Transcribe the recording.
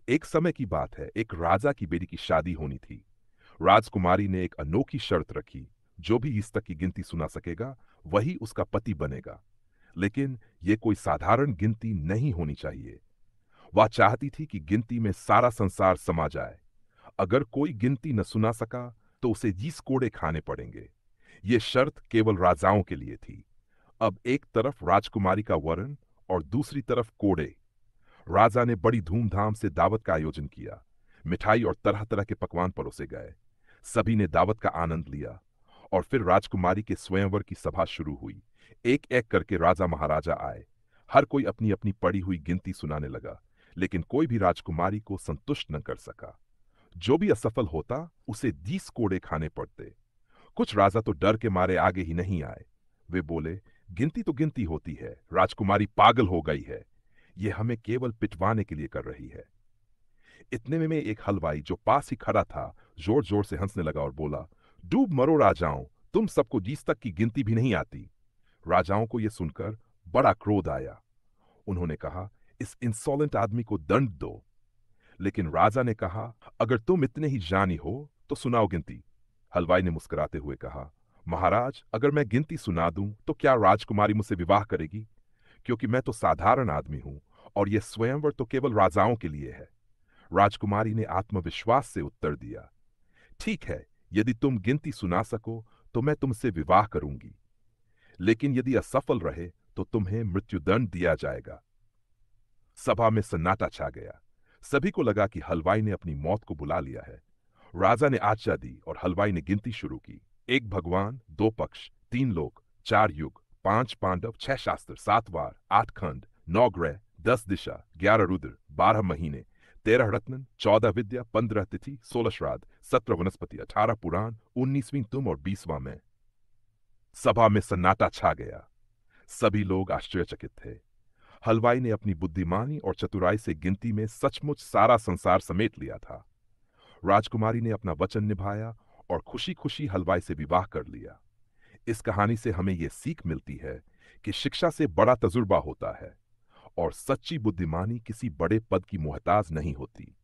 एक समय की बात है, एक राजा की बेटी की शादी होनी थी। राजकुमारी ने एक अनोखी शर्त रखी, जो भी इस तक की गिनती सुना सकेगा, वही उसका पति बनेगा। लेकिन ये कोई साधारण गिनती नहीं होनी चाहिए। वह चाहती थी कि गिनती में सारा संसार समा जाए। अगर कोई गिनती न सुना सका, तो उसे 20 कोड़े खाने पड़ेंगे। ये शर्त केवल राजाओं के लिए थी। अब एक तरफ राजकुमारी का वरण और दूसरी तरफ कोड़े। राजा ने बड़ी धूमधाम से दावत का आयोजन किया। मिठाई और तरह तरह के पकवान परोसे गए। सभी ने दावत का आनंद लिया और फिर राजकुमारी के स्वयंवर की सभा शुरू हुई। एक एक करके राजा महाराजा आए। हर कोई अपनी अपनी पड़ी हुई गिनती सुनाने लगा, लेकिन कोई भी राजकुमारी को संतुष्ट न कर सका। जो भी असफल होता, उसे 20 कोड़े खाने पड़ते। कुछ राजा तो डर के मारे आगे ही नहीं आए। वे बोले, गिनती तो गिनती होती है, राजकुमारी पागल हो गई है। ये हमें केवल पिटवाने के लिए कर रही है। इतने में एक हलवाई जो पास ही खड़ा था, जोर जोर से हंसने लगा और बोला, डूब मरो राजाओं, तुम सबको 20 तक की गिनती भी नहीं आती। राजाओं को यह सुनकर बड़ा क्रोध आया। उन्होंने कहा, इस इंसॉलेंट आदमी को दंड दो। लेकिन राजा ने कहा, अगर तुम इतने ही जानी हो तो सुनाओ गिनती। हलवाई ने मुस्कुराते हुए कहा, महाराज, अगर मैं गिनती सुना दूं तो क्या राजकुमारी मुझसे विवाह करेगी? क्योंकि मैं तो साधारण आदमी हूं और यह स्वयंवर तो केवल राजाओं के लिए है। राजकुमारी ने आत्मविश्वास से उत्तर दिया, ठीक है, यदि तुम गिनती सुना सको तो मैं तुमसे विवाह करूंगी, लेकिन यदि असफल रहे तो तुम्हें मृत्युदंड दिया जाएगा। सभा में सन्नाटा छा गया। सभी को लगा कि हलवाई ने अपनी मौत को बुला लिया है। राजा ने आज्ञा दी और हलवाई ने गिनती शुरू की। 1 भगवान, 2 पक्ष, 3 लोक, 4 युग, 5 पांडव, 6 शास्त्र, 7 वार, 8 खंड, 9 ग्रह, 10 दिशा, 11 रुद्र, 12 महीने, 13 रत्न, 14 विद्या, 15 तिथि, 16 श्राद्ध, 17 वनस्पति, 18 पुराण, 19वीं तुम और 20वां मैं। सभा में सन्नाटा छा गया। सभी लोग आश्चर्यचकित थे। हलवाई ने अपनी बुद्धिमानी और चतुराई से गिनती में सचमुच सारा संसार समेट लिया था। राजकुमारी ने अपना वचन निभाया और खुशी खुशी हलवाई से विवाह कर लिया। इस कहानी से हमें यह सीख मिलती है कि शिक्षा से बड़ा तजुर्बा होता है और सच्ची बुद्धिमानी किसी बड़े पद की मोहताज नहीं होती।